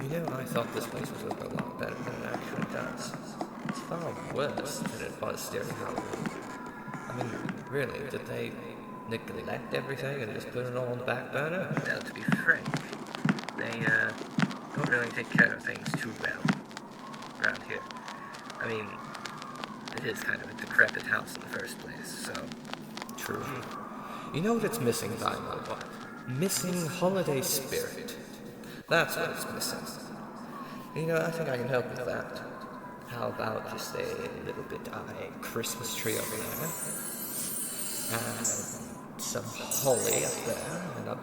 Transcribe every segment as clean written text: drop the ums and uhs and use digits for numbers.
You know, I thought this place was looking a lot better than it actually does. It's far worse than it was during Halloween. I mean, really, did they neglect everything and just put it all on the back burner? Well, to be frank, they don't really take care of things too well around here. I mean, it is kind of a decrepit house in the first place, so... True. You know what it's missing, Vinyl? What? Missing holiday spirit. That's what it's missing. You know, I think I can help with that. How about just a little bit of a Christmas tree over there, and some holly up there, and a,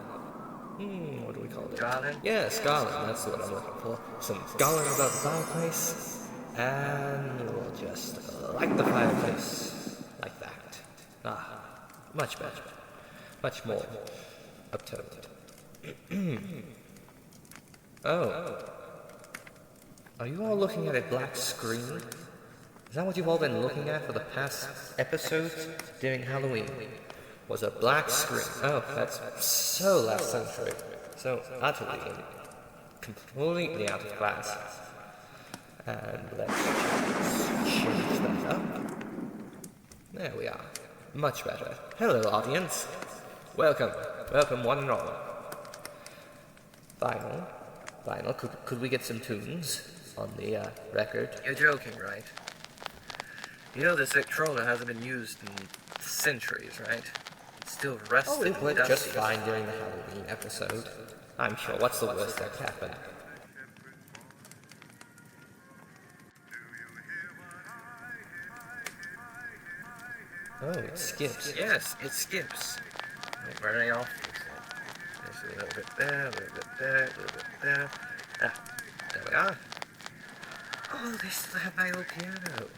what do we call it? Garland? Yes, garland, that's what I'm looking for. Some garland above the fireplace, and we'll just light the fireplace like that. Ah, much better. Much more uptoned. Oh. Are you all looking at a black screen? Is that what you've all been looking at for the past episodes during Halloween? Was a black screen. Oh, that's so last century. So utterly, completely out of class. And let's change that up. There we are. Much better. Hello, audience. Welcome. Welcome, one and all. Vinyl, could we get some tunes on the record? You're joking, right? You know this Victrola hasn't been used in centuries, right? It's still rusted. Oh, it worked just fine during the Halloween episode. I'm sure. What's the worst that could happen? Oh, it skips. Yes, it skips. Wait, where are they all? There's a little bit there, a little bit there, a little bit there. Ah, there we are. Oh, they still have my old piano.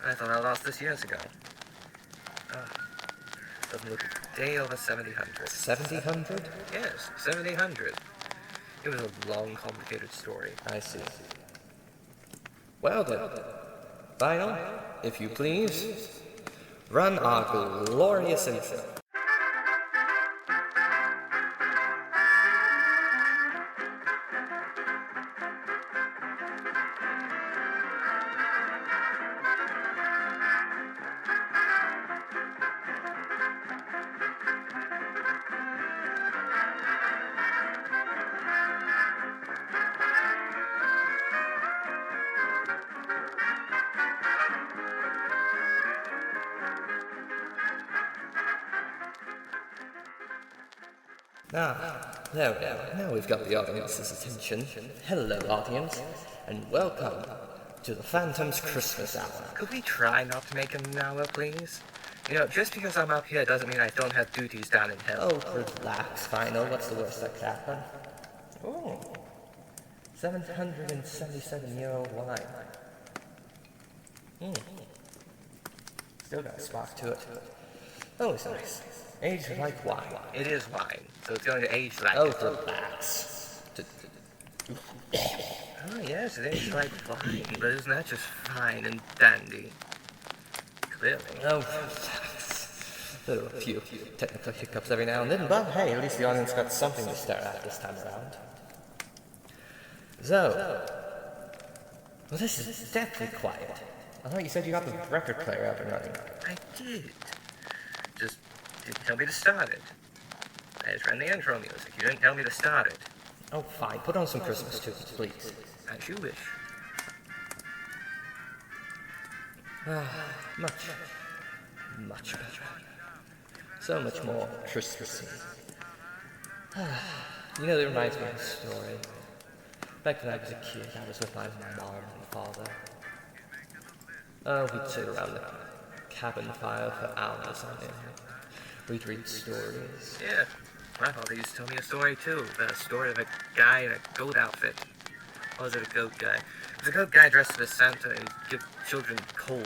I thought I lost this years ago. Doesn't look a day over 7000. 7000? Yes, 7000. It was a long, complicated story. I see. Well then, Vinyl, if you please, run our glorious intro. There we are. Now we've got the audience's attention. Hello, audience, and welcome to the Phantom's Christmas Hour. Could we try not to make an hour, please? You know, just because I'm up here doesn't mean I don't have duties down in hell. Oh, relax, Final. What's the worst that could happen? Oh, 777-year-old wine. Still got a spark to it. Oh, it's nice. Aged like wine. It is wine, so it's going to age like Oh, it. relax. Oh, yes, it is like wine, but isn't that just fine and dandy? Clearly. Oh, there were a few technical hiccups every now and then, but hey, at least the audience got something to stare at this time around. So, well, this is deathly quiet. I thought you said you got the record player up and running. I did. Just didn't tell me to start it. I just ran the intro music. You didn't tell me to start it. Oh, fine. Put on some Christmas tunes, please. As you wish. Much better. So much more Christmassy. You know, that reminds me of a story. Back when I was a kid, I was with my mom and father. Oh, we'd sit around the cabin fire for hours on end. We'd read stories. Yeah, my father used to tell me a story too. The story of a guy in a goat outfit. Or was it a goat guy? It was a goat guy dressed as Santa and he'd give children coal.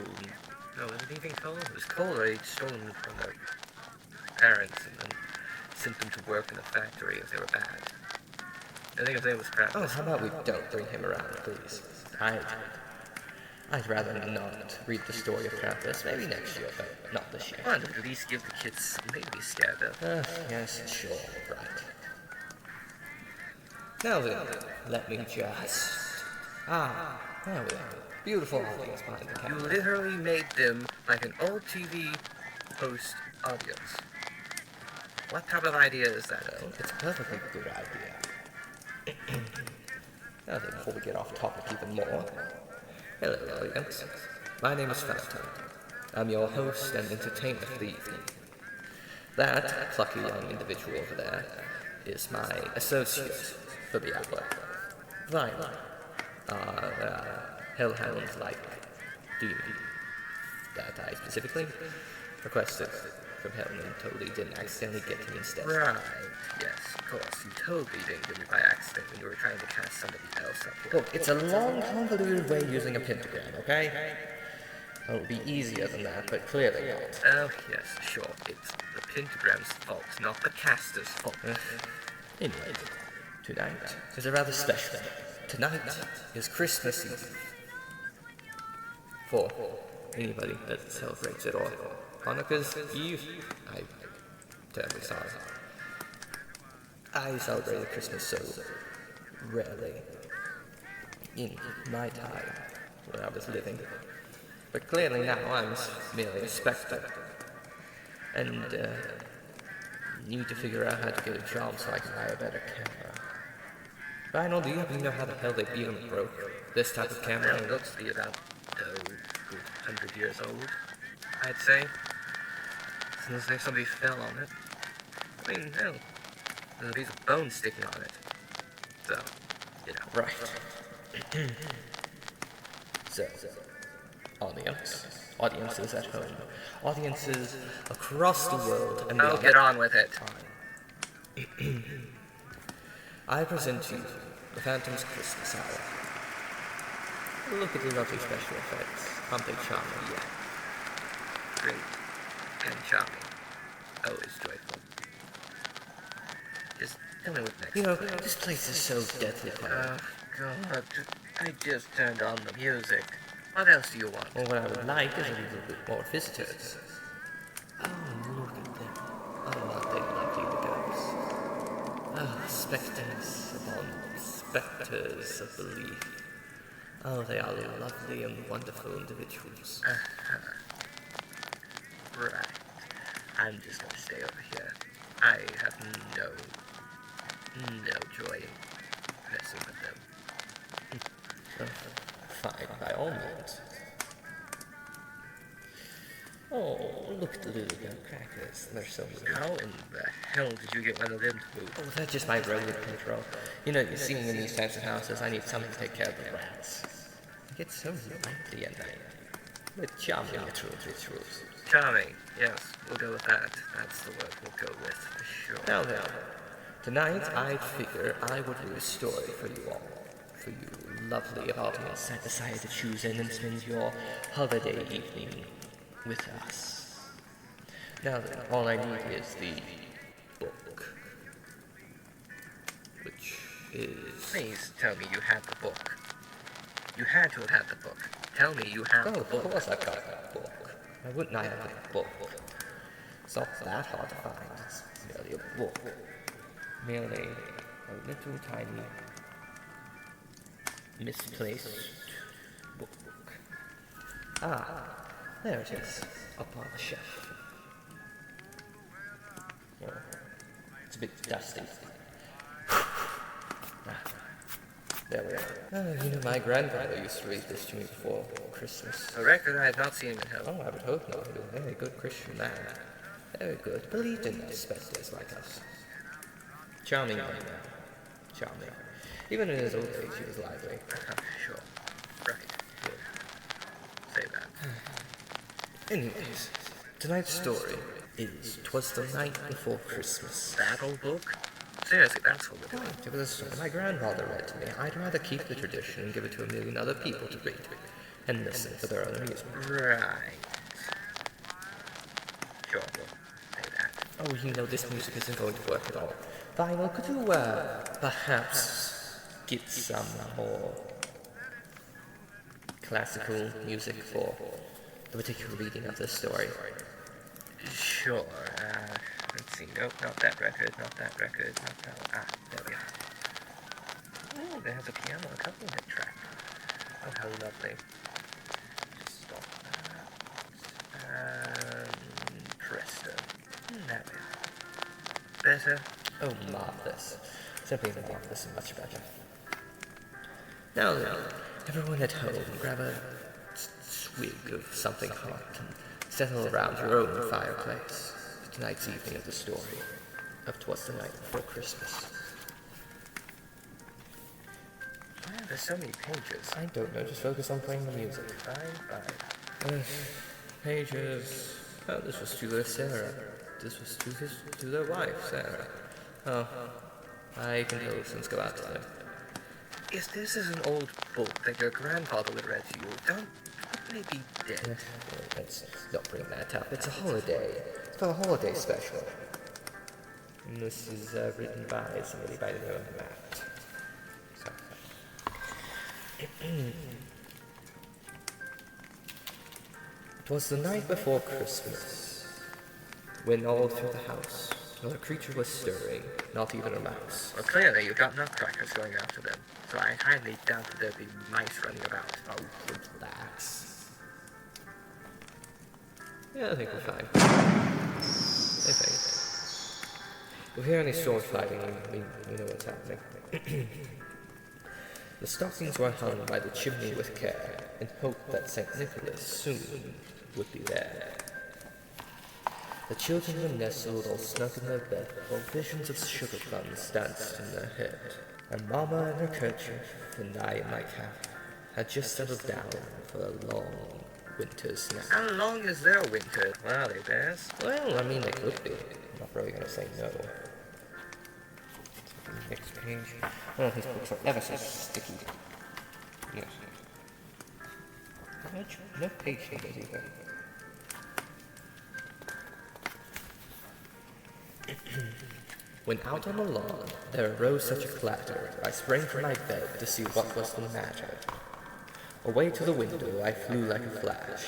No, was it anything coal? It was coal, or he'd stolen them from their parents and then sent them to work in the factory if they were bad. I think his name was Krampus. Oh, how about we don't bring him around, please? I'd rather not read the story of Krampus. Maybe next year, but not this year. Why not at least give the kids something to be scared of? Yes, sure, right. Now then, let me just... there we are. Beautiful audience behind the You camera. literally made them like an old TV host audience. What type of idea is that? Well, it's a perfectly good idea. Now then, before we get off topic even more, hello audience. My name is Phantom. I'm your host and entertainer for the evening. That plucky young individual over there is my associate for the hour, Violet. Hellhound like demon that I specifically requested from him and totally didn't accidentally get him instead. Right, yes, of course. You totally didn't get me by accident when you were trying to cast somebody else up here. Look, it's a long, convoluted way using a pentagram, okay? It would be easier than that, but clearly not. Oh, yes, sure. It's the pentagram's fault, not the caster's fault. Anyway, tonight is a rather special day. Tonight is Christmas Eve. For anybody that celebrates it, or Hanukkah's Eve, I'm terribly sorry. I celebrated Christmas so rarely in my time when I was living. But clearly now I'm merely a spectator. And need to figure out how to get a job so I can buy a better camera. Ryan, do you happen to know how the hell they even broke this type of camera? It looks to be about 100 years old, I'd say. Seems like somebody fell on it. I mean, hell, there's a piece of bone sticking on it. So, you know. Right. So, audiences at home, audiences across the world, and I'll get on with it. I present to you the Phantom's Christmas Hour. Look at the lovely special effects. Aren't they charming? Yeah. Great. And charming. Always joyful. Just tell me what's next. You know, this place is so deathly quiet. God. I just turned on the music. What else do you want? Well, what I would like is a little bit more visitors. Oh, look at them. Oh, aren't they lovely, the ghosts? Oh, spectres upon spectres of belief. Oh, they are lovely and wonderful individuals. Right. I'm just gonna stay over here. I have no joy in messing with them. Fine, by all means. Oh, look at the little young crackers. They're so little. How in the hell did you get one of them to move? Oh, that's just my rodent control. You know, seeing in these types of houses, I need something to take care of the rats. They get so lively at night. With charming rituals. Charming. Yes, we'll go with that. That's the word we'll go with for sure. Now then, tonight I figure I would read a story for you all. For you lovely audience that decided to choose in and spend your holiday evening with us. Now then, all I need is the book. Which is... Please tell me you had the book. You had to have had the book. Tell me you have Oh, the of book. course I've got that book. Why wouldn't I have a book? It's not that hard to find. It's merely a book. Merely a little tiny misplaced book. There it is, up on the shelf. Oh, it's a bit dusty. There we are. You know, my grandfather used to read this to me before Christmas. A record I have not seen him in hell. Oh, I would hope not. He was a very good Christian man. Very good. Believed in us, spectators like us. Charming young man. Charming. Even in his old age, he was lively. Sure. Right. Yeah. Say that. Anyways, tonight's story is 'Twas the Night Before Christmas. That old book? Seriously, that's what we're doing. It was a story my grandfather read to me. I'd rather keep the tradition and give it to a million other people to read and listen for their own amusement. Right. Sure, we'll say that. Oh, you know, this music isn't going to work at all. Vinyl, could you, perhaps get some more classical music for the particular reading of this story? Sure, let's see. Nope, not that record, not that record, not that one. There we are. Oh, it has a piano accompaniment track. Oh, how lovely. Just stop that. Presto. That way. Better? Oh, marvelous. Simply marvelous and much better. Now then, everyone at home, grab a swig of something hot and settle around your own fireplace for tonight's evening of the story of 'Twas the Night Before Christmas. Why are there so many pages? I don't know, just focus on playing the music. Fine. Pages. Oh, this was to Sarah. This was to their wife, Sarah. Oh, I can tell since go out to them. If this is an old book that your grandfather would read to you, wouldn't they be dead? Let's not bring that up. It's a holiday. It's called a holiday special. And this is written by somebody by the name of Matt. So. It was the night before Christmas, when all through the house not a creature was stirring, not even a mouse. Well, clearly you've got nutcrackers going after them, so I highly doubt that there'd be mice running about. Oh, relax. Yeah, I think we're fine. I think. If we hear any sword fighting, we know what's happening. The stockings were hung by the chimney with care, in hope that St. Nicholas soon would be there. The children were nestled all snug in their bed, while visions of sugar plums danced in their head. And Mama in her kerchief, and I in my cap, had just settled down for a long winter's nap. How long is their winter? Well, they bears. Well, I mean, they could be. I'm not really gonna say no. Next page. Oh, these books are ever so sticky. Yes. No page numbers either. When out on the lawn, there arose such a clatter, I sprang from my bed to see what was the matter. Away to the window I flew like a flash,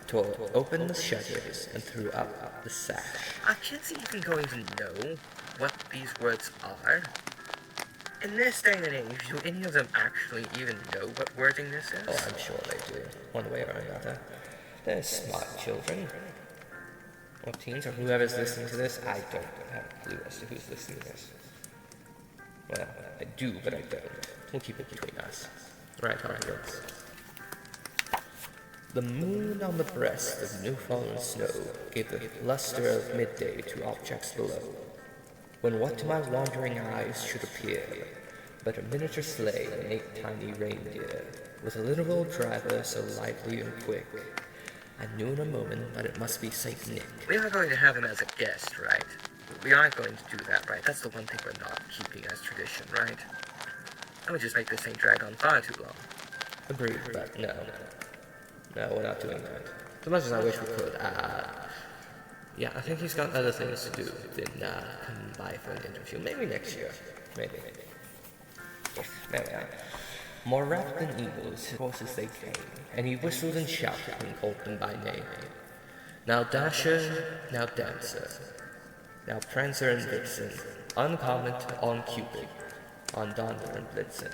tore open the shutters, and threw up the sash. Are kids even going to know what these words are? In this day and age, do any of them actually even know what wording this is? Oh, I'm sure they do, one way or another. They're smart children. Or teens, or whoever's listening to this, I don't have a clue as to who's listening to this. Well, I do, but I don't. We'll keep it between us. Right, kids. The moon on the breast of new-fallen snow gave the luster of midday to objects below, when what to my wandering eyes should appear but a miniature sleigh and 8 tiny reindeer, with a literal driver so lively and quick, I knew in a moment that it must be Saint Nick. We are going to have him as a guest, right? We aren't going to do that, right? That's the one thing we're not keeping as tradition, right? That would just make this thing drag on far too long. Agreed, but no. No, we're not doing that. As much as I wish we could, yeah, I think he's got other things to do than, come by for an interview. Maybe next year. Maybe. There we are. More rapid than eagles, his horses they came, and he whistled and shouted and called them by name. Now Dasher, now Dancer, now Prancer and Vixen, on Comet, on Cupid, on Donner and Blitzen,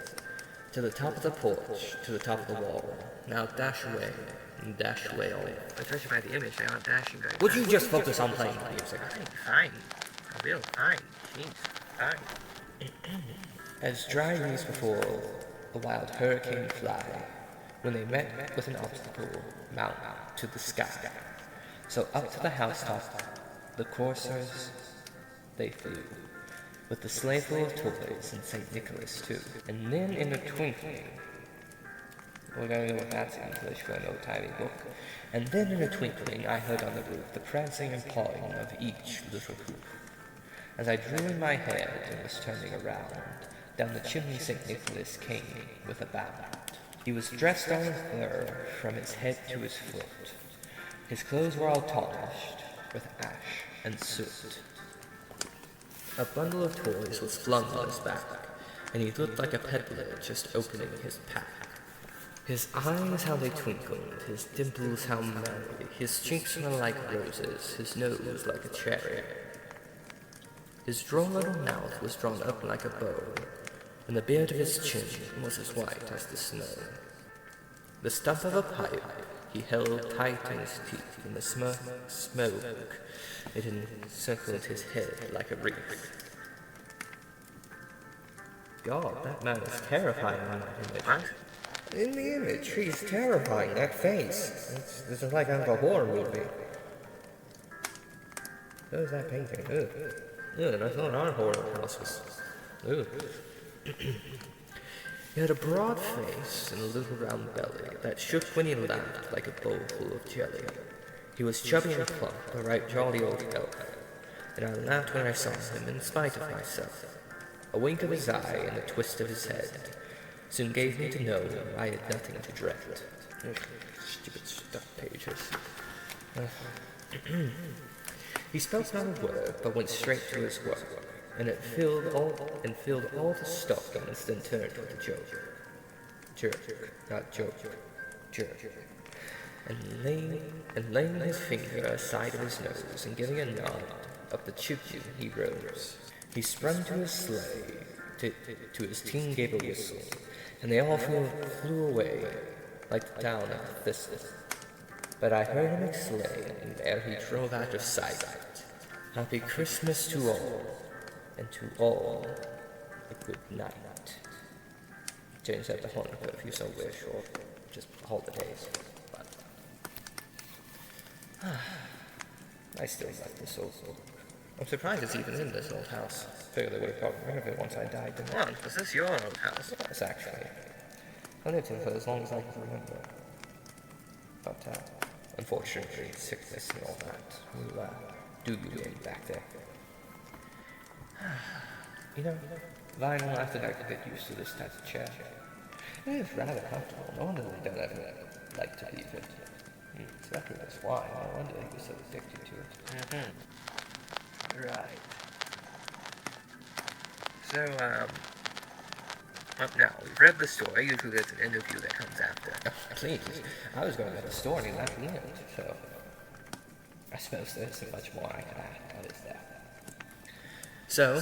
to the top of the porch, to the top of the wall, now dash away, and dash away all. But judging by the image, they aren't dashing very Would fast. you just focus on playing the music? Fine. I will, fine. Jeez, fine. As dry leaves before a wild hurricane fly, when they met with an obstacle, mount to the sky. So up to the housetop, the coursers, they flew, with the sleigh full of toys and St. Nicholas too. And then in a twinkling, we're going to go with that's English for an old-timey book. And then in a twinkling, I heard on the roof the prancing and pawing of each little hoof. As I drew in my head and was turning around, down the chimney St. Nicholas came with a bound. He was dressed all in fur from his head to his foot. His clothes were all tarnished with ash and soot. A bundle of toys was flung on his back, and he looked like a peddler just opening his pack. His eyes how they twinkled, his dimples how merry, his cheeks smelled like roses, his nose like a cherry. His droll little mouth was drawn up like a bow, and the beard of his chin was as white as the snow. The stump of a pipe he held tight in his teeth, and the smoke it encircled his head like a wreath. God, that man is terrifying in that image. What? In the image, he's terrifying, that face. This is like out of a horror movie. Who's that painting? Ugh, and I thought our horror house was... Ugh. He had a broad face and a little round belly that shook when he laughed like a bowl full of jelly. He was chubby and plump, a right jolly old elf, and I laughed when I saw him in spite of myself. A wink of his eye and a twist of his head soon gave me to know I had nothing to dread. Stupid stuffed pages. He spoke not a word, but went straight to his work, and it filled all the stockings, then turned with a jerk, and laying his finger aside of his nose, and giving a nod of the choo-choo, he rose. He sprung to his sleigh, to his team gave a whistle, and they all flew away like the down of a thistle. But I heard him exclaim, ere he drove out of sight, Happy Christmas to all, and to all a good night. Change that to Hanukkah if you so wish, or just holidays. But I still like this old book. I'm surprised it's even in this old house. Figured they would have gotten rid of it once I died. Come on, is this your old house? Yes, actually. I lived here for as long as I can remember. But, unfortunately, sickness and all that will, do you in back there. You know, Lionel, I think I could get used to this type of chair. It is rather comfortable. No wonder they don't ever like to leave it. Exactly that's why. No wonder he was so addicted to it. Right. So, now, we've read the story. Usually there's an interview that comes after. Oh, please. I was going to read the story and left the end, so I suppose there isn't much more I can add. What is that? So,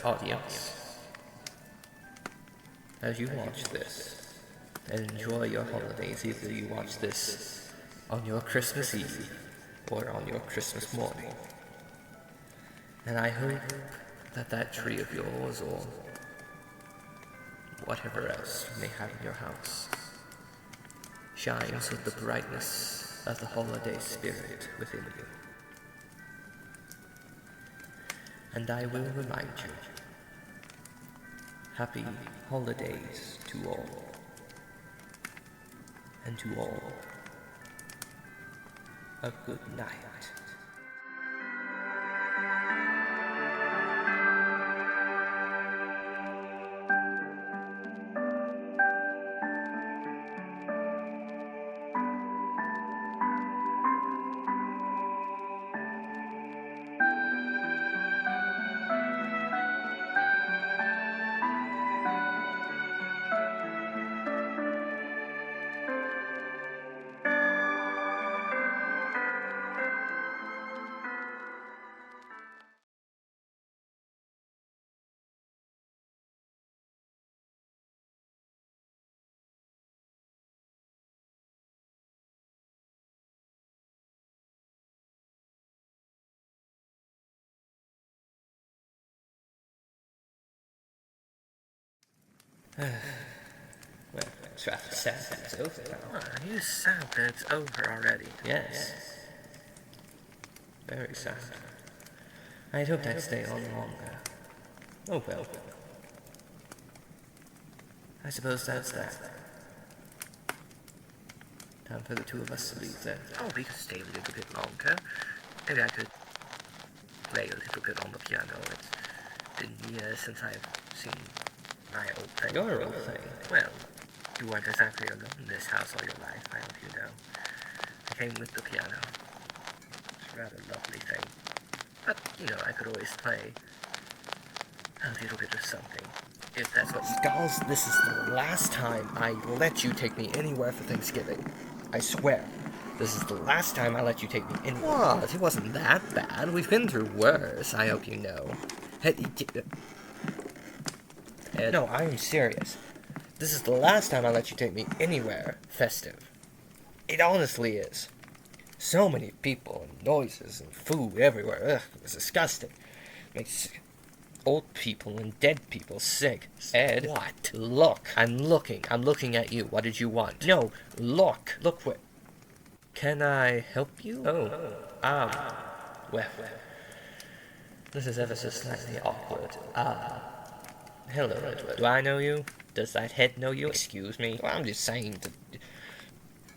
audience, as you watch this and enjoy your holidays, either you watch this on your Christmas Eve or on your Christmas morning. And I hope that that tree of yours, or whatever else you may have in your house, shines with the brightness of the holiday spirit within you. And I will remind you, happy holidays to all, and to all, a good night. Well, it's rather sad that it's over now. Are you sad that it's over already? Yes. Very sad. I'd hoped I'd stay on longer. Oh well. I suppose that's that. Time for the two of us to leave then. Oh, we could stay a little bit longer. Maybe I could play a little bit on the piano. It's been years since I've seen my old thing. Your old thing? Well, you weren't exactly alone in this house all your life, I hope you know. I came with the piano. It's a rather lovely thing. But, you know, I could always play a little bit of something, if that's what you... Dolls, this is the last time I let you take me anywhere for Thanksgiving. I swear. This is the last time I let you take me anywhere. What? It wasn't that bad. We've been through worse, I hope you know. Hey, Ed. No, I am serious. This is the last time I let you take me anywhere festive. It honestly is. So many people and noises and food everywhere. Ugh, it's disgusting. Makes old people and dead people sick. Ed. What? Look. I'm looking. I'm looking at you. What did you want? No, look. Look what... Can I help you? Well, this is ever so slightly awkward. Hello, Edward. Do I know you? Does that head know you? Excuse me? Well, I'm just saying,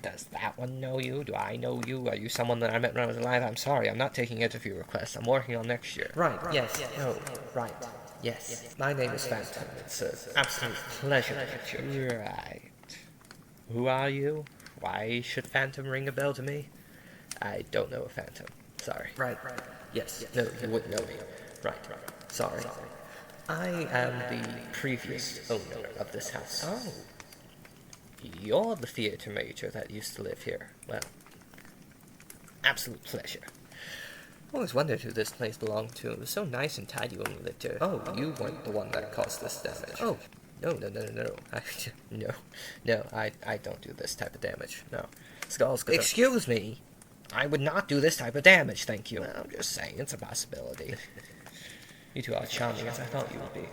does that one know you? Do I know you? Are you someone that I met when I was alive? I'm sorry, I'm not taking interview requests. I'm working on next year. Right, yes, no, right, yes. My name is Phantom. It's an absolute pleasure to meet you. Right. Who are you? Why should Phantom ring a bell to me? I don't know a Phantom. Sorry. Right. Yes. No, you wouldn't know me. Right. Sorry. I am the previous owner of this house. Oh. You're the theater major that used to live here. Well, absolute pleasure. I always wondered who this place belonged to. It was so nice and tidy when we lived here. Oh, you weren't the one that caused this damage. Oh, no. I don't do this type of damage. No. Skulls. Excuse me. I would not do this type of damage, thank you. Well, I'm just saying, it's a possibility. You two are charming as I thought you would be.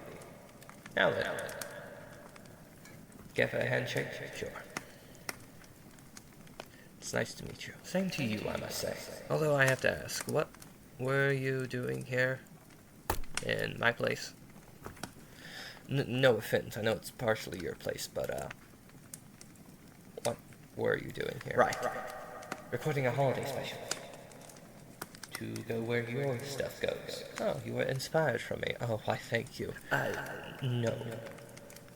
Now then. Give her a handshake? Sure. It's nice to meet you. Same to you, I must say. Although I have to ask, what were you doing here? In my place? No offense, I know it's partially your place, but, what were you doing here? Right. Recording a holiday special. To go where your stuff goes. Oh, you were inspired from me. Oh, why, thank you. No.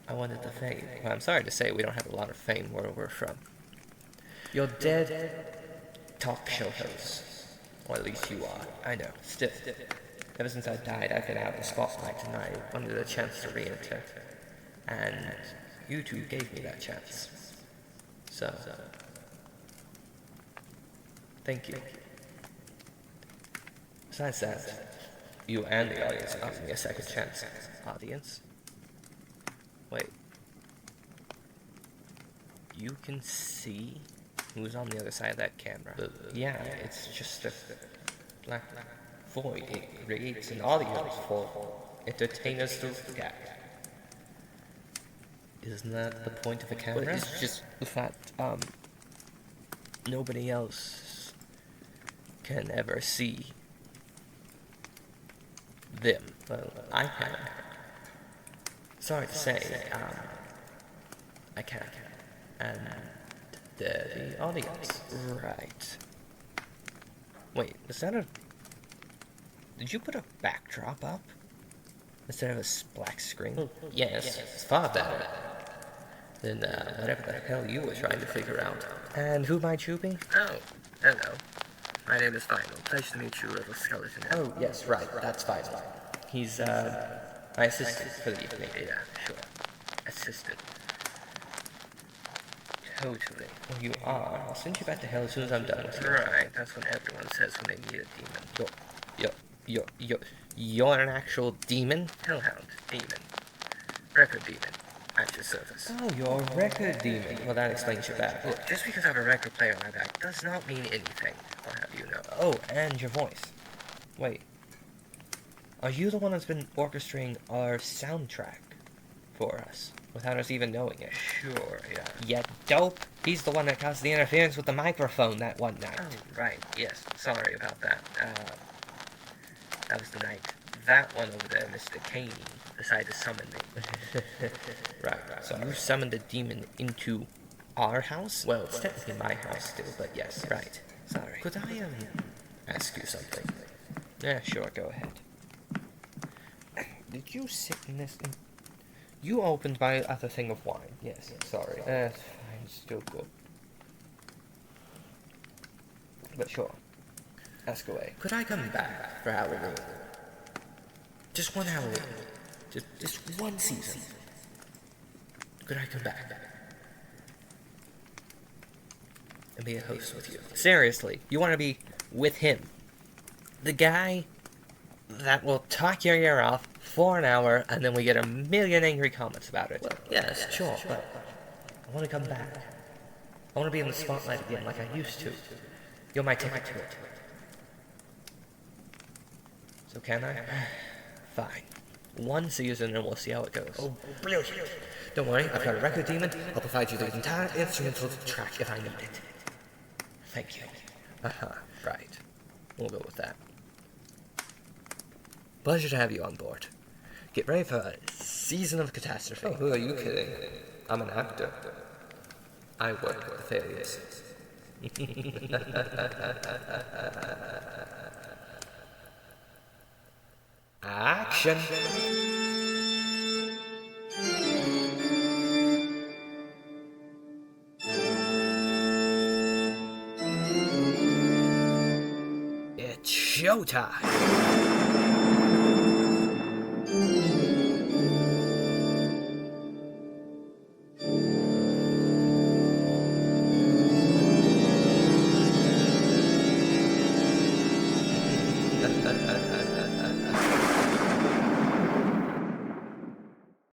I wanted the fame. Well, I'm sorry to say we don't have a lot of fame where we're from. You're dead talk show hosts. Or at least you are. I know. Still. Ever since I died, I've been out in the spotlight, and I wanted a chance to re-enter. And you two gave me that chance. So, thank you. Besides that, you and the audience offered me a second chance. Audience? Wait. You can see who's on the other side of that camera? Yeah, it's just a black void. It creates an audience for entertainers to look at. Isn't that the point of a camera? Well, it's just the fact, nobody else can ever see them. Well, I can. Sorry to say, I can. And they're the audience. Right. Wait, is that a... Did you put a backdrop up? Instead of a black screen? Yes, it's far better than whatever the hell you were trying to figure out. And who might you be? Oh, hello. My name is Final. Pleasure to meet you, little skeleton. Oh, yes, right. That's Final. He's, my assistant for the evening. Yeah, sure. Assistant. Totally. Well, you are. I'll send you back to hell as soon as I'm done with you. Right, that's what everyone says when they meet a demon. You're an actual demon? Hellhound. Demon. Record demon. At your service. Oh, you're a record demon. Well, that explains your back. Look, just because I have a record player on my back does not mean anything, I'll have you know. Oh, and your voice. Wait. Are you the one that's been orchestrating our soundtrack for us, without us even knowing it? Sure, yeah. Yeah, dope. He's the one that caused the interference with the microphone that one night. Oh, right, yes. Sorry about that. That was the night that one over there, Mr. Caney, decided to summon me. Right. So you summoned a demon into our house? Well, it's technically my house still, but yes. Right. Sorry. Could I, ask you something? Yeah, sure, go ahead. Did you sit in this... You opened my other thing of wine. Yes, sorry. Fine, still good. But sure. Ask away. Could I come back for Halloween? Just one Halloween. Just one season. Could I come back? And be a host with you? Seriously, you want to be with him? The guy that will talk your ear off for an hour, and then we get a million angry comments about it. Well, yes, sure, but I want to come back. I want to be in the spotlight again like I used to. You're my ticket to it. So can I? Fine. One season and we'll see how it goes. Oh, brilliant. Don't worry, I've got a record demon. I'll provide you the entire instrumental track if I need it. Thank you. Right. We'll go with that. Pleasure to have you on board. Get ready for a season of catastrophe. Oh, who are you kidding? I'm an actor. I work with the fairies. Action! It's showtime!